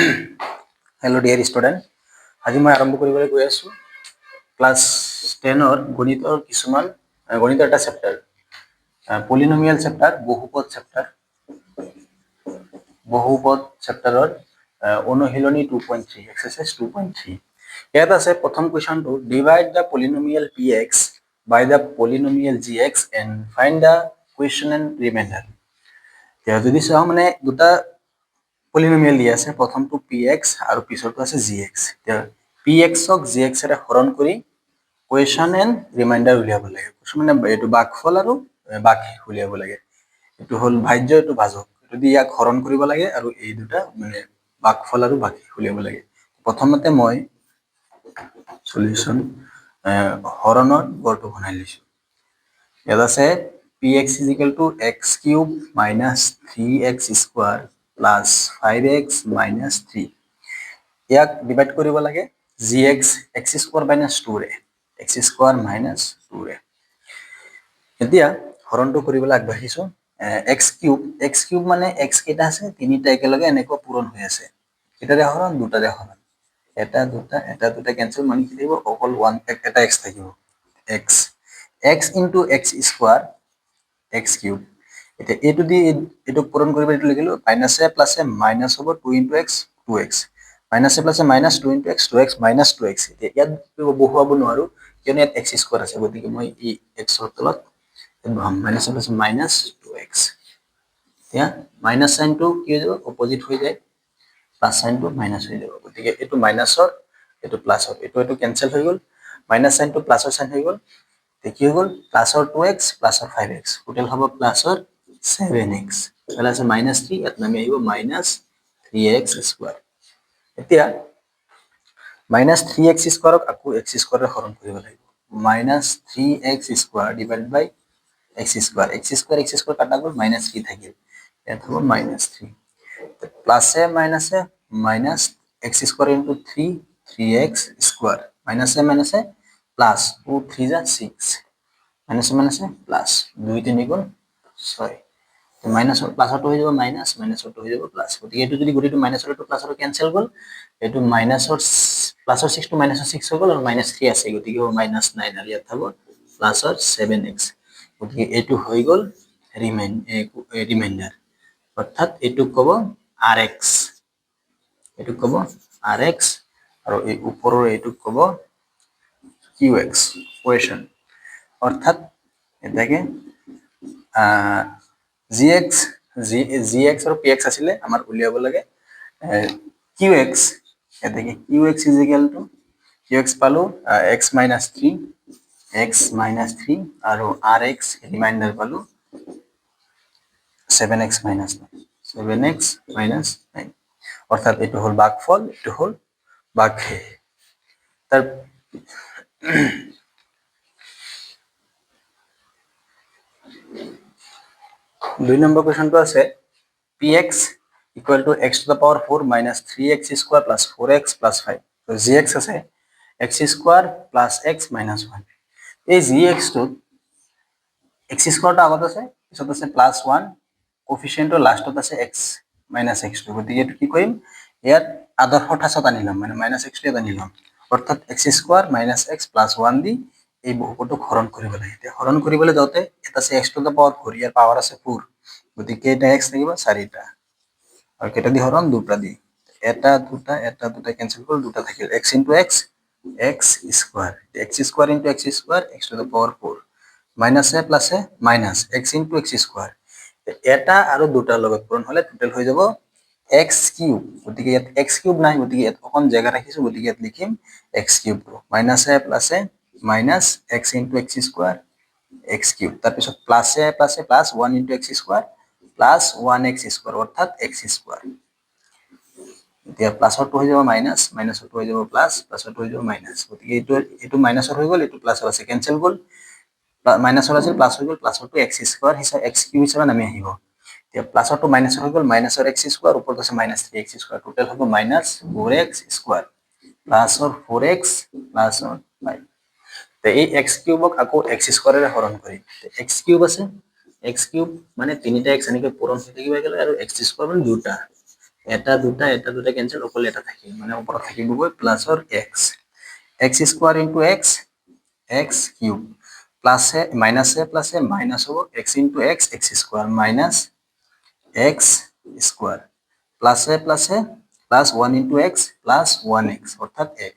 Hello dear student, আজি মই আৰম্ভ কৰিবলৈ গৈ আছো ক্লাস 10 ৰ গণিতৰ কিছুমান গণিতৰ এটা চেপ্টাৰ পলিনোমিয়াল চেপ্টাৰ বহুপদ চেপ্টাৰৰ অনুশীলনী 2.3 এক্সাৰসাইজ 2.3 ইয়াত আছে প্ৰথম কোৱেশ্চনটো divide the polynomial px by the polynomial gx and find the quotient remainder এতিয়া যদি চাও মানে দুটা পলিনোমিয়াল দিয়া আছে প্ৰথমটো px আৰু পিছৰটো আছে gx এতিয়া px ক gx এৰে হৰণ কৰি কোৱেশ্চন এন্ড ৰিমাইন্ডাৰ উলিয়াব লাগে কোৱেশ্চন মানে এটো ভাগফল আৰু বাকি উলিয়াব লাগে এটো হল ভাজ্য এটো ভাজক যদি ইয়াক হৰণ কৰিব লাগে আৰু এই দুটা মানে ভাগফল আৰু বাকি উলিয়াব লাগে প্ৰথমতে মই সলিউশন হৰণৰ গড়টো বনাই লৈছো ইয়াত আছে px = x cube minus 3x square plus 5x minus 3 ইয়াক ডিভাইড কৰিব লাগে gx x square minus 2 x square minus 2 এতিয়া হৰণটো কৰিবলৈ আগবাঢ়িছো x cube মানে x কেটা আছে তিনিটা একেলগে এনেকৈ পূৰণ হৈ আছে এটাৰে হৰণ দুটাৰে হৰণ এটা দুটা কেনসেল মানে কি থাকিব অকল 1 এটা x থাকিব x into x square x cube এটা এটো দি এটো পূৰণ কৰিব এটো লিখিলো minus a plus a minus হ'ব 2 into x 2x minus a plus a minus 2 into x 2x minus 2x ইয়াত বহুৱাব নোৱাৰো কিয়নো ইয়াত x স্কয়াৰ আছে গতিকে মই এই x ৰ তলত minus a plus minus 2x এতিয়া মাইনাস সাইনটো কি হৈ যাব অপোজিট হৈ যায় প্লাস সাইনটো মাইনাস হৈ যাব গতিকে এটো মাইনাসৰ এটো প্লাসৰ এটো কেনসেল হৈ গল মাইনাস সাইনটো প্লাসৰ সাইন হৈ গল কি হৈ গল প্লাসৰ 2x প্লাসৰ 5x টোটাল হ'ব প্লাসৰ 7x তাহলে আছে -3 ইয়াত নামি আহিব -3x স্কয়াৰ এতিয়া -3x স্কয়াৰক আকৌ x স্কয়াৰৰ হৰণ কৰিব লাগিব -3x square divide by x square কাটা গল -3 থাকিল ইয়াত হ'ব -3 plus a minus x square into 3 3x square minus a plus 2 3 যা 6 মাইনাস এ প্লাস 2 3 গুণ 6 মাইনাস প্লাসটো হৈ যাব মাইনাসটো হৈ যাব প্লাস গতিকে এটো যদি গুটিটো মাইনাসৰ টু প্লাসৰ কেনসেল গল এটো মাইনাসৰ প্লাসৰ 6 টু মাইনাসৰ 6 হৈ গল আৰু -3 আছে গতিকে হ'ব -9 আৰু ইয়াত হ'ব প্লাসৰ 7x গতিকে এটো হৈ গল ৰিমাইন্ডাৰ অৰ্থাৎ এটো কব rx এটো কব rx আৰু এই ওপৰৰ এটো কব qx কোৱেশ্চন অৰ্থাৎ এটাকে gx আৰু px আছিলে আমাৰ উলিয়াব লাগে qx এটাকে qx qx পালো x - 3 আৰু rx ৰিমাইন্ডাৰ পালো 7x - 9 অৰ্থাৎ এটো হল ভাগফল এটো হল বাকি তাৰ দুই নম্বৰ কোৱেশ্চনটো আছে px = x to the power 4 minus 3x square plus 4x plus 5 তো gx আছে x square plus x minus 1 এই gx টো x square টা আগত আছে পিছত আছে +1 কোএফিশিয়েন্টৰ লাষ্টত আছে x minus x2 গতিকে এটো কি কৰিম ইয়াত আদৰ্শ ঠাচত আনিলাম মানে -x টো আনিলাম অৰ্থাৎ x square minus x plus 1 দি এই বহুপদক হৰণ কৰিব লাগে এতিয়া হৰণ কৰিবলৈ যাওতে এটা আছে x to the power 4 year power আছে 4 গতিকে এটা x থাকিব 4টা আৰু কেটা দি হৰণ দুটা দি এটা দুটা কেনসেল হ'ল দুটা থাকিল x into x x square x square into x square x to the power 4 minus a plus a minus x into x square এটা আৰু দুটাৰ লগত পূৰণ হলে টোটাল হৈ যাব x cube গতিকে ইয়াত x cube নাই গতিকে ইয়াত অকন জায়গা ৰাখিছো গতিকে ইয়াত লিখিম x cube minus a plus a minus x into x square x cube তাৰ পিছত plus a plus 1 into x square plus 1x square অৰ্থাৎ x square এতিয়া প্লাসটো হৈ যাব মাইনাস মাইনাসটো হৈ যাব প্লাস প্লাসটো হৈ যাব মাইনাস গতিকে এটো মাইনাসৰ হৈ গল এটো প্লাসৰ আছে কেনসেল গল মাইনাসৰ আছে প্লাস হৈ গল প্লাসটো x স্কয়াৰ হিচাপে x কিউব হিচাপে নামি আহিব এতিয়া প্লাসটো মাইনাসৰ হৈ গল মাইনাসৰ x স্কয়াৰ ওপৰত আছে -3x স্কয়াৰ টোটাল হ'ব -4x স্কয়াৰ প্লাসৰ 4x প্লাসৰ 5 তে এই x কিউবক আকৌ x স্কয়াৰেৰে হৰণ কৰিম x কিউব আছে x কিউব মানে তিনিটা x এনেকৈ পূৰণ হৈ থাকিব গলে আৰু x স্কয়াৰ মানে দুটা এটা দুটা কেঞ্চেল অকল এটা থাকিব মানে ওপৰত থাকিবগৈ প্লাছৰ x square into x cube প্লাছে মাইনাছে প্লাছে মাইনাছ হ'ব x ইনটু x square minus x square প্লাছে প্লাছে plus 1 into x plus 1x অৰ্থাৎ x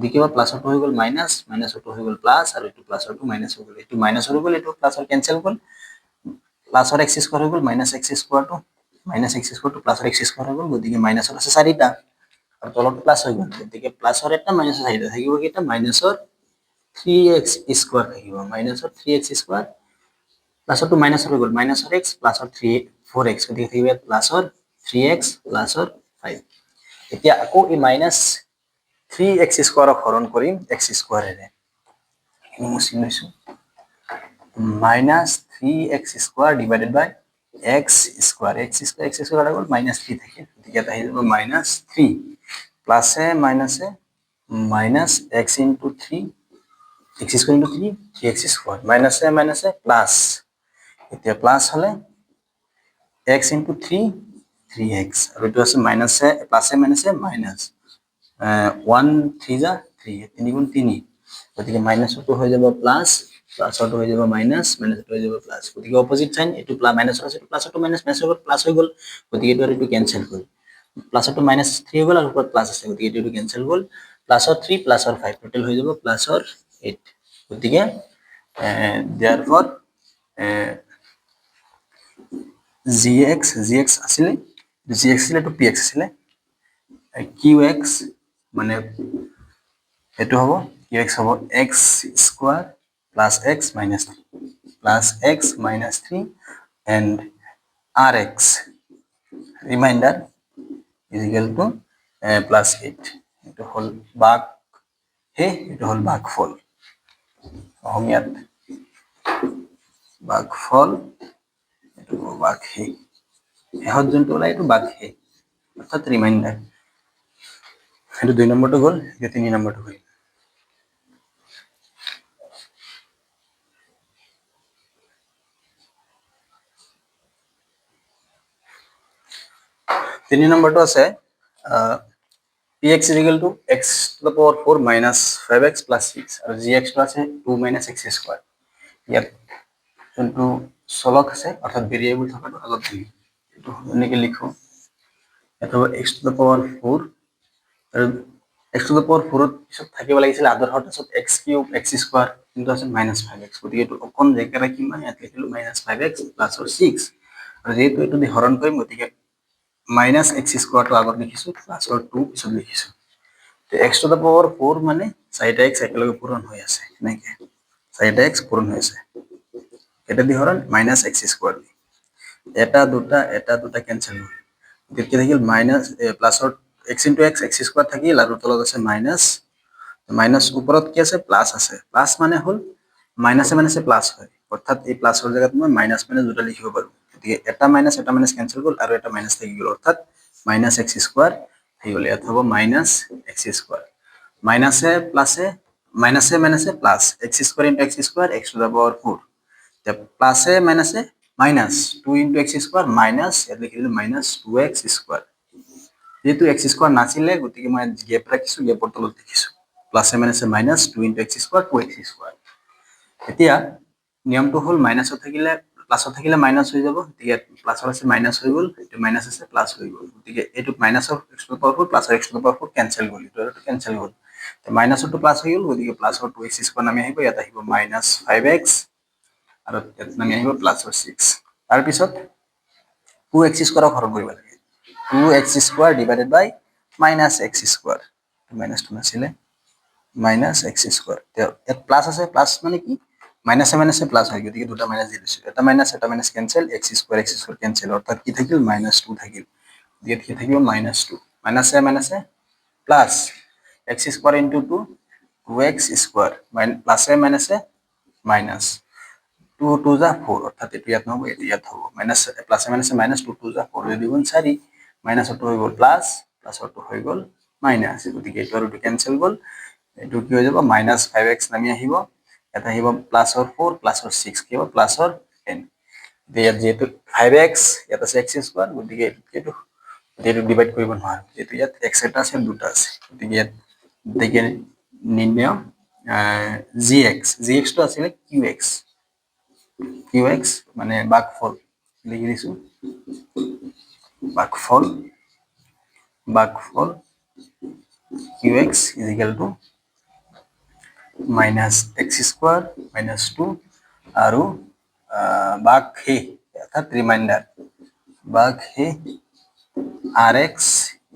গতিকে প্লাছৰটো হৈ গ'ল মাইনাছ মাইনাছৰটো হৈ গ'ল প্লাছ আৰু এইটো প্লাছৰটো মাইনাছ হৈ গ'ল এইটো মাইনাছ হৈ গ'ল এইটো প্লাছৰ কেঞ্চেল গ'ল প্লাছৰ x স্কোৱাৰ হৈ গ'ল মাইনাছ x স্কোৱাৰটো প্লাছৰ x স্কোৱাৰ হৈ গ'ল গতিকে মাইনাছৰ আছে 4টা আৰু তলত প্লাছ হৈ গ'ল গতিকে প্লাছৰ এটা মাইনাছৰ 4টা থাকিব কেইটা মাইনাছৰ 3x স্কোৱাৰ থাকিব মাইনাছৰ 3x স্কোৱাৰ প্লাছৰটো মাইনাছৰ হৈ গ'ল মাইনাছৰ x প্লাছৰ 4x গতিকে থাকিব প্লাছৰ 3x প্লাছৰ 5 এতিয়া আকৌ এই মাইনাছ 3x স্কোৱাৰক হৰণ কৰিম x স্কোৱাৰেৰে মুছি লৈছো minus 3x square divided by x square হৈ গ'ল minus 3 থাকে গতিকে এটা হৈ যাব minus 3 plus minus minus x into 3 x square into 3 3x square minus plus এতিয়া plus হলে x into 3 3x আৰু এটো আছে minus plus minus minus 1 3 যা 3 3 গুণ 3 গতিকে মাইনাসটো হৈ যাব প্লাস প্লাসটো হৈ যাব মাইনাস মাইনাসটো হৈ যাব প্লাস গতিকে অপোজিট সাইন এটো মাইনাস আছে প্লাসটো মাইনাস মাইনাস হৈ গ'ল প্লাস হৈ গ'ল গতিকে এটো আৰু এটো ক্যান্সেল হ'ল প্লাসটো মাইনাস 3 হৈ গ'ল আৰু প্লাস আছে গতিকে এটো ক্যান্সেল হ'ল প্লাসৰ 3 প্লাসৰ 5 টোটাল হৈ যাব প্লাসৰ 8 গতিকে therefore gx আছিলে gx আছিলে তো px আছিলে qx মানে এটো হ'ব qx হ'ব x square plus x minus 3 plus x minus 3 and rx remainder is equal to plus 8 এটো হল ভাগ হে এটো হল ভাগফল অসমীয়াত ভাগফল এটো ভাগ হে এহত যোনটো ওলাই এটো ভাগ হে অর্থাৎ রিমাইন্ডার এটো 2 নম্বৰটো গল এটা 3 নম্বৰটো গল 3 নম্বৰটো আছে px is equal to x to the power 4 minus 5x plus 6 আৰু gx টো আছে 2 minus x square ইয়াত যোনটো চলক আছে অৰ্থাৎ ভেৰিয়েবল থকাটো আগত দিম এটো এনেকে লিখো এটা x to the power 4 আৰু x to the power 4 ত পিছত থাকিব লাগিছিল আদৰ হতাছত x কিউব x স্কয়াৰ কিন্তু আছে -5x গতিকে এটো অকন জেগা ৰাখি মানে ইয়াত লিখিলো -5x প্লাস 6 আৰু যেহেতু এটো দি হৰণ কৰিম গতিকে -x স্কয়াৰ টো আগত লিখিছো প্লাস 2 পিছত লিখিছো তো x to the power 4 মানে 4x একেলগে পূৰণ হৈ আছে এনেকে 4x পূৰণ হৈ আছে এটা দি হৰণ -x স্কয়াৰ এটা দুটা ক্যান্সেল হ'ল গতিকে থাকিল মাইনাস প্লাসৰ x into x x square থাকিল আৰু তলত আছে মাইনাস মাইনাস ওপৰত কি আছে প্লাস আছে প্লাস মানে হল মাইনাসে মাইনাসে প্লাস হয় অর্থাৎ এই প্লাসৰ জায়গাত মই মাইনাস মাইনাস দুটা লিখিব পাৰো গতিকে এটা মাইনাস ক্যান্সেল হ'ল আৰু এটা মাইনাস থাকি গ'ল অর্থাৎ -x স্কয়ার হৈ গ'ল ইয়াত হ'ব -x স্কয়ার মাইনাসে প্লাসে মাইনাসে মাইনাসে plus x square into x square x to the power 4 তে প্লাসে মাইনাসে minus 2 into x square minus ইয়াত লিখিলো -2x স্কয়ার যেহেতু x স্কয়ার নাছিলে গতিকে মই গ্যাপ ৰাখিছো গ্যাপৰ তলত লিখিছো প্লাসে মাইনাসে minus 2 into x square 2x square এতিয়া নিয়মটো হল মাইনাসত থাকিলে প্লাসত থাকিলে মাইনাস হৈ যাব গতিকে প্লাসৰ আছে মাইনাস হৈ গ'ল এটো মাইনাস আছে প্লাস হৈ গ'ল গতিকে এটো মাইনাসৰ x to the power 4 প্লাসৰ x to the power 4 cancel গ'ল এটো ক্যান্সেল হ'ল তে মাইনাসৰ টু প্লাস হৈ গ'ল গতিকে প্লাসৰ 2x স্কয়াৰ নামি আহিব ইয়াত আহিব -5x আৰু ইয়াত নামি আহিব প্লাসৰ 6 তাৰ পিছত 2x স্কয়াৰক হৰণ কৰিব লাগে 2x স্কয়াৰ ডিভাইডেড বাই -x স্কয়াৰ মাইনাস টু নাছিলে -x স্কয়াৰ ইয়াত প্লাস আছে প্লাস মানে কি মাইনাসে মাইনাসে প্লাস হয় গতিকে দুটা মাইনাস দি দিছো এটা minus cancel x square cancel অর্থাৎ কি থাকিল -2 থাকিল ইয়াত কি থাকিব -2 মাইনাসে মাইনাসে plus x square into 2 2x square প্লাসে মাইনাসে মাইনাস 2 2 যা 4 অর্থাৎ এটো ইয়াত নহব এটো ইয়াত হ'ব মাইনাস প্লাসে মাইনাসে মাইনাস 2 2 যা 4 দুই গুণ 4 মাইনাস টো হৈ গ'ল প্লাস প্লাসৰ টো হৈ গ'ল মাইনাস গতিকে এটো আৰু ক্যান্সেল গ'ল এটো কি হৈ যাব -5x নামি আহিব এটা আহিব প্লাসৰ 4 প্লাসৰ 6 কি হ'ব প্লাসৰ 10 ইয়াত যেহেতু 5x ইয়াত আছে x স্কয়াৰ গতিকে এটো এইটো ডিভাইড কৰিব নোৱাৰো যেটো ইয়াত x এটা আছে দুটা আছে গতিকে ইয়াত দেখে নিৰ্ণয় gx টো আছিল qx মানে ভাগফল লিখি দিছো ভাগফল qx is equal to minus x square minus 2 আৰু ভাগহে অর্থাৎ reminder ভাগহে rx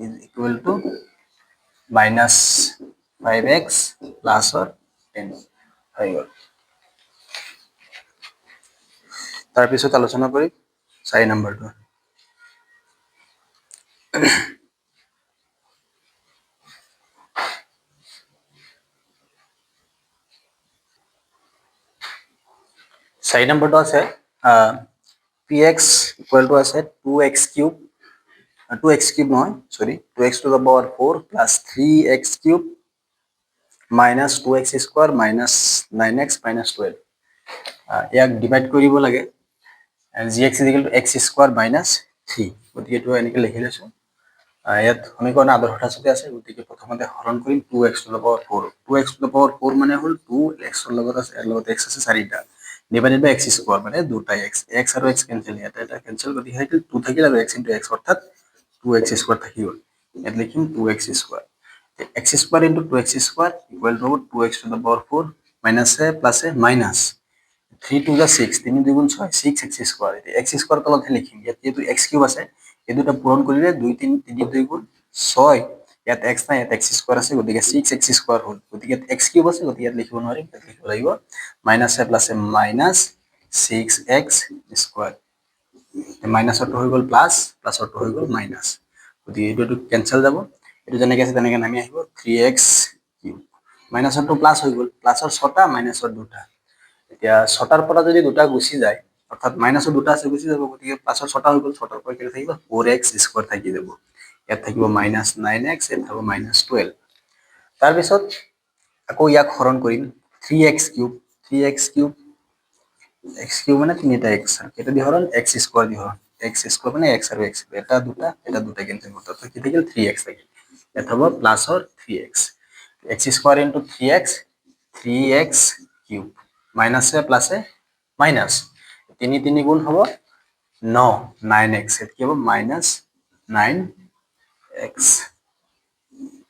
is equal to minus 5x plus or 10 হৈ গ'ল তাৰপিছত আলোচনা কৰি 4 নম্বৰটো চাৰি নম্বৰটো আছে px equal to আছে 2x cube 2x cube নহয় sorry 2x to the power 4 plus 3x cube minus 2x square minus 9x minus 12 ইয়াক ডিভাইড কৰিব লাগে gx is equal to x square minus 3 গতিকে এটো এনেকৈ লিখি লৈছো ইয়াত সমীকৰণ আদৰ্শ সাথে আছে গতিকে প্ৰথমতে হৰণ কৰিম 2x to the power 4 2x to the power 4 মানে হল 2x ৰ লগত আছে এর লগত x আছে 4টা ডিভাইডেড বাই x স্কয়ার মানে দুটা x আৰু x ক্যান্সেল এটা ক্যান্সেল গতিকে হইল 2 থাকিল আৰু x * x অর্থাৎ 2x স্কয়ার থাকিব ইয়াত লিখিম 2x square x square * 2x square equal to 2x to the power 4 minus a plus a minus 3 to the 6 3 2 6 6x square x square তলত লিখিম ইয়াত যেটো x কিউব আছে এই দুটা পূরণ কৰিলে 2 3 3 2 গুণ 6 ইয়াত x নাই ইয়াত x স্কয়ার আছে গতিকে 6x স্কয়ার হল গতিকে x কিউব আছে গতিকে ইয়াত লিখিব নোৱাৰিম ইয়াত লিখিব লাগিব minus a minus 6x square minus অটো হৈ গল প্লাস প্লাস অটো হৈ গল মাইনাস গতিকে এটো ক্যান্সেল যাব এটো যেনেকৈ আছে তেনেকৈ নামি আহিব 3x cube minus auto plus হৈ গল প্লাসৰ 6টা মাইনাসৰ 2টা এতিয়া 6টাৰ পৰা যদি 2টা গুচি যায় অৰ্থাৎ মাইনাসৰ 2টা আছে গুচি যাব গতিকে প্লাসৰ 6টা হৈ গল 6টাৰ পৰা কি থাকিব 4x স্কয়াৰ থাকি যাব ইয়াত থাকিব -9x ইয়াত থাকিব -12 তাৰ পিছত আকৌ ইয়াক হৰণ কৰিম 3x কিউব x কিউব মানে 3টা x এটা দি হৰণ x স্কয়াৰ দি হৰণ x স্কয়াৰ মানে x আৰু x এটা দুটা ক্যান্সেল কৰতে তো কি থাকিল 3x থাকিল এটা হ'ব প্লাসৰ 3x x square * 3x cube minus a plus a minus 3 3 গুণ হ'ব 9x এটা কি হ'ব -9x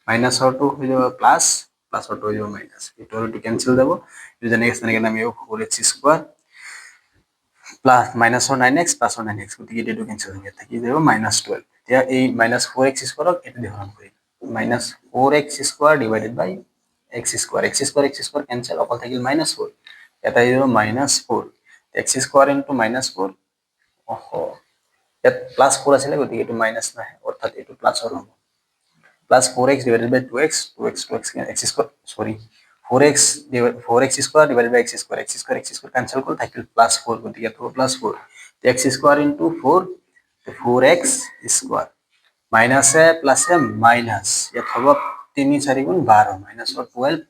মাইনাস অটো হৈ যাব প্লাস প্লাস অটো হৈ যাব মাইনাস এটো আৰু ক্যান্সেল যাব এটো যেনেকৈ আছে তেনেকৈ নামিব 4x square plus মাইনাসৰ 9x প্লাসৰ 9x গতিকে এটো ক্যান্সেল হৈ থাকি যাব -12 এতিয়া এই -4x স্কয়ারক এটো দি হৰণ কৰিম -4x স্কয়ার ডিভাইডেড বাই x স্কয়ার ক্যান্সেল অকল থাকিল -4 এটা হৈ যাব -4 x স্কয়ার * -4 ওহো ইয়াত +4 আছিল গতিকে এটো মাইনাস নাহে অৰ্থাৎ এটো প্লাসৰ হ'ব plus 4x divided by 2x x square sorry 4x square divided by x square cancel করলে থাকে plus 4 গতিকে তো plus 4 x square into 4 4x square minus এ plus এ minus ইয়াত হ'ব 3 4 গুণ 12 minus 12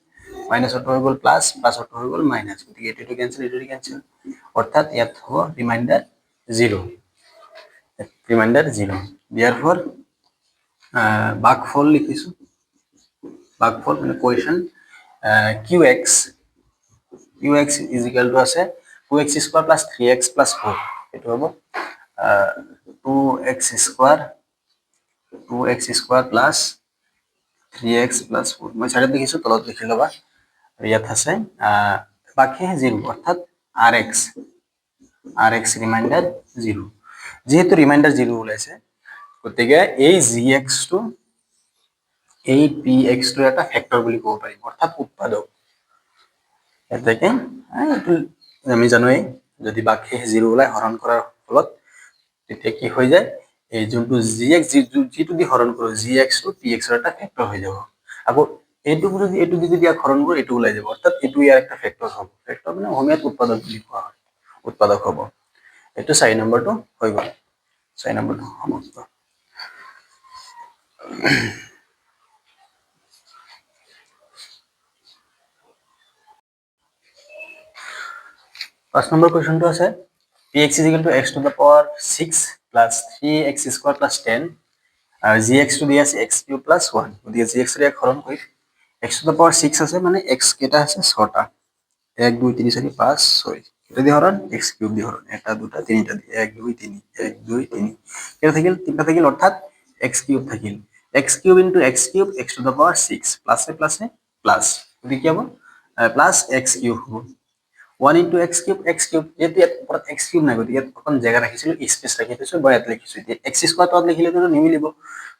minus অটো হৈ গল plus plus অটো হৈ গল minus গতিকে এটো ক্যান্সেল অর্থাৎ ইয়াত হ'ব রিমাইন্ডার 0 therefore ভাগফল লিখিছো ভাগফল মানে question qx is equal to আছে 2x square plus 3x plus 4 এটো হ'ব 2x square plus 3x plus 4 মই সাইডত লিখিছো তলত লিখি লবা আৰু ইয়াত আছে বাকি 0 অর্থাৎ rx রিমাইন্ডার 0 যেহেতু রিমাইন্ডার 0 ওলাইছে গতিকে এই gx টো এই px টো এটা ফ্যাক্টর বুলি ক'ব পাৰি অৰ্থাৎ উৎপাদক এটাকে এটো আমি জানোই যদি বাকি 0 ওলাই হৰণ কৰাৰ ফলত তেতিয়া কি হৈ যায় এই যোনটো gx যেটো দি হৰণ কৰো gx টো px ৰ এটা ফ্যাক্টৰ হৈ যাব আকৌ এটো যদি হৰণ কৰো এটো ওলাই যাব অৰ্থাৎ এটো ইয়াৰ একটা ফ্যাক্টৰ হ'ব ফ্যাক্টৰ মানে অসমীয়াত উৎপাদক বুলি কোৱা হয় উৎপাদক হ'ব এটো 4 নম্বৰটো হৈ গ'ল 4 নম্বৰটো সমাপ্ত First number question to আছে px is equal to x to the power 6 plus 3x square plus 10 আৰু gx টো দিয়া আছে x কিউব প্লাছ 1 গতিকে gx টো ইয়াক হৰণ কৰি x টু the power 6 আছে মানে x কেইটা আছে 6টা 1 2 3 4 5 6 এটা দিয়ে হৰণ x কিউব দিয়ে হৰণ এটা দুটা তিনিটা দিয়ে 1 2 3 1 2 3 এটা থাকিল তিনটা থাকিল অর্থাৎ x কিউব থাকিল x কিউব ইনটু x কিউব x টু the power 6 প্লাসে প্লাস গতিকে কি হ'ব প্লাস x কিউব হ'ব 1 into x cube যেহেতু ইয়াত ওপৰত x cube নাই গতিকে অকণ জেগা ৰাখিছিলো স্পেচ ৰাখি থৈছো বা ইয়াত লিখিছো এতিয়া x স্কয়াৰ তলত লিখিলে তো নিমিলিব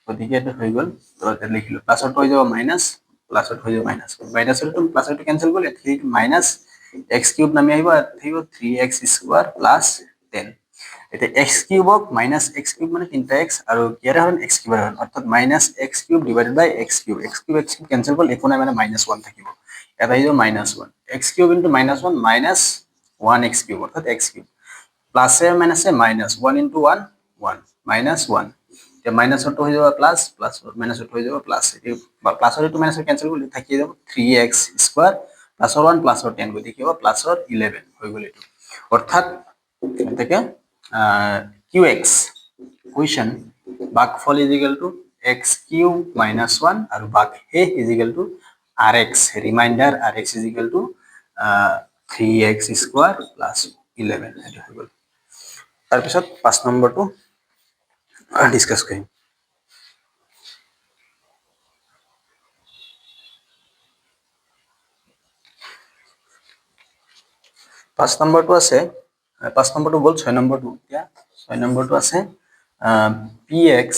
গতিকে এটা হৈ গ'ল তলত ইয়াত লিখিলো প্লাছত হৈ যাব মাইনাস প্লাছত হৈ যাব মাইনাস মাইনাসটো প্লাছটো কেনসেল গ'ল ইয়াত মাইনাস x কিউব নামি আহিব ইয়াত থাকিব 3x স্কয়াৰ প্লাস 10 এটা x কিউবক মাইনাস x কিউব মানে 3x আৰু ইয়াৰে হৰণ x কিউবৰ হৰণ অৰ্থাৎ মাইনাস x কিউব ডিভাইডেড বাই x কিউব কেনসেল গ'ল একো নাই মানে মাইনাস 1 থাকিব এটা আহিব minus 1 x cube into minus 1 minus 1x cube অর্থাৎ x কিউব প্লাসে মাইনাসে মাইনাস 1 ইনটু 1 1 মাইনাস 1 এতিয়া মাইনাসটো হৈ যাব প্লাস প্লাস মাইনাসটো হৈ যাব প্লাস এই প্লাসৰ ইনটু মাইনাসৰ কেনসেল কৰি থাকি যাব 3x স্কয়াৰ প্লাসৰ 1 প্লাসৰ 10 গতি কি হ'ব প্লাসৰ 11 হৈ গ'ল এটো অৰ্থাৎ এটাকে qx কুৱেশ্যন ভাগফল is equal to x cube minus 1 আৰু ভাগশেষ is equal to rx reminder rx is equal to 3x square plus 11 এটা হৈ গ'ল তাৰপিছত 5 নম্বৰটো ডিসকাস কৰিম 5 নম্বৰটো আছে 5 নম্বৰটো গ'ল 6 নম্বৰটো এতিয়া 6 নম্বৰটো আছে px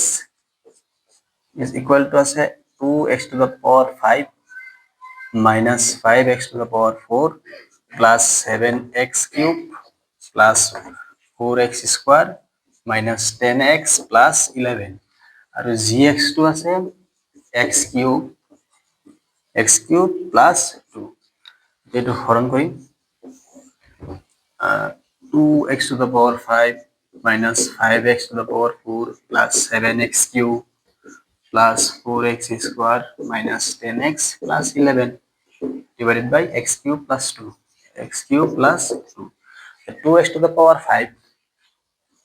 is equal to আছে 2x to the power 5 minus 5x to the power 4 plus 7x cube plus 4x square minus 10x plus 11 আৰু gx টো আছে x cube plus 2 এটো হৰণ কৰিম 2x to the power 5 minus 5x to the power 4 plus 7x cube plus 4x square minus 10x plus 11 divided by x cube plus 2 x cube plus 2 2x to the power 5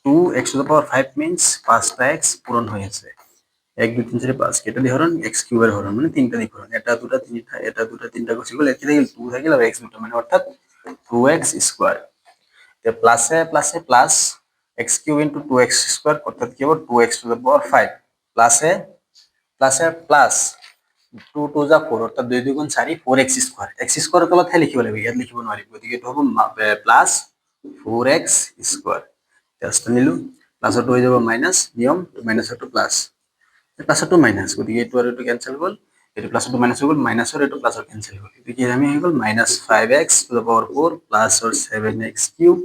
2x to the power 5 means 5x পূরণ হৈ আছে 1 2 3 4 5 কেটা দি হরণ x কিউবের হরণ মানে তিনটা দি হরণ এটা দুটা তিনটা এটা দুটা তিনটা গছি গলে কি থাকিল 2 থাকিল আর x দুটা মানে অর্থাৎ 2x স্কয়ার তে প্লাসে প্লাসে plus x cube into 2x square অর্থাৎ কি হবে 2x টু the power 5 প্লাসে প্লাসে প্লাস 2 2 যা 4 অর্থাৎ 2 2 গুণ 4 4x স্কয়ার x স্কয়ার তলত হে লিখিব লাগিব ইয়াত লিখিব নোৱাৰিব গতিকে এটো হ'ব প্লাস 4x স্কয়ার জাস্ট নিলু প্লাসটো হৈ যাব মাইনাস নিয়ম মাইনাসটো প্লাস প্লাসটো মাইনাস গতিকে এটো আৰু এটো কেনসেল গ'ল এটো প্লাসটো মাইনাস হৈ গ'ল মাইনাসৰ এটো প্লাসৰ কেনসেল গ'ল গতিকে আমি হৈ গ'ল minus 5x to the power 4 plus or 7x cube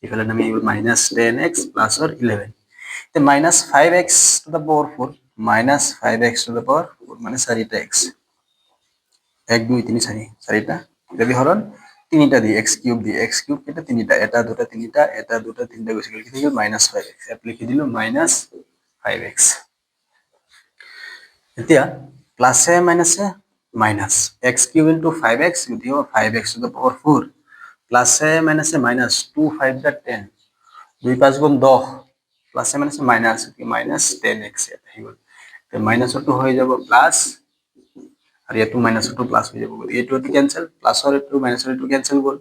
ইফালে আমি হৈ গ'ল মাইনাস 10x প্লাস or 11 তে minus 5x to the power 4 minus 5x to the power 4 মানে 4টা x 1 2 3 4 4টা এটা দি হরণ তিনটা দি x কিউব কেটা তিনটা এটা দুটা তিনটা এটা দুটা তিনটা গছি গল কি হল -5x এত লিখি দিলো -5x এতিয়া প্লাসে মাইনাসে minus x cube into 5x গতিকে 5x to the power 4 প্লাসে মাইনাসে মাইনাস 2 5 দা 10 2 5 গুণ 10 প্লাসে মাইনাসে মাইনাস মাইনাস 10x এটা হৈ গল তে মাইনাসটো হৈ যাব প্লাস আর এটো মাইনাসটো প্লাস হৈ যাব এটো এটো ক্যান্সেল প্লাসৰ এটো মাইনাসৰ এটো ক্যান্সেল গল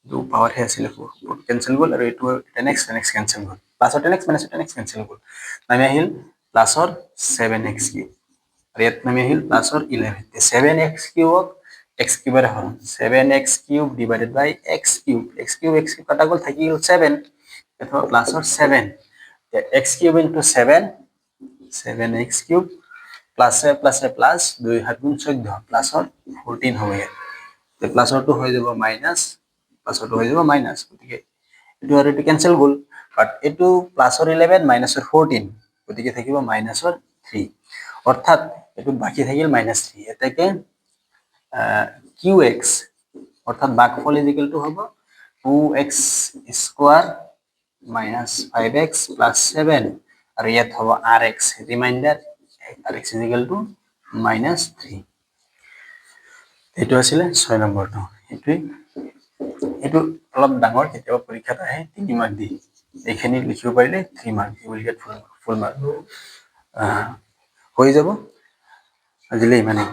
দু পাওয়ার হে আছিল 4 ক্যান্সেল গল আর এটো 10x ক্যান্সেল গল প্লাসৰ 10x মাইনাসৰ 10x ক্যান্সেল গল নামি আহিল প্লাসৰ 7x কিউব আৰ এত নামি আহিল প্লাসৰ 11 তে 7x কিউব x কিউবের হরণ 7x কিউব ডিভাইডেড বাই x কিউব কাটা গল থাকি গল 7 অথবা প্লাসৰ 7 তে x cube into 7 7x cube প্লাসে প্লাসে প্লাস 2 7 গুণ 14 প্লাসৰ 14 হবে তে প্লাসৰটো হৈ যাব মাইনাস প্লাসৰটো হৈ যাব মাইনাস গতিকে এটো আৰু এটো ক্যান্সেল গল বাট এটো প্লাসৰ 11 মাইনাসৰ 14 গতিকে থাকিব মাইনাসৰ 3 অর্থাৎ এটো বাকি থাকিল -3 এটাকে qx অর্থাৎ ভাগফল ইজ ইকুয়াল টু হবে 2x square minus 5x plus 7 আর ইয়াত হবে rx reminder rx is equal to -3 এটো আছিল 6 নম্বৰটো এটো অলপ ডাঙৰ কেতিয়াবা পৰীক্ষাত আহে 3 মাৰ্ক দি এখানে লিখিব পাৰিলে 3 mark you will get full mark হৈ যাব আজিলৈ ইমানেই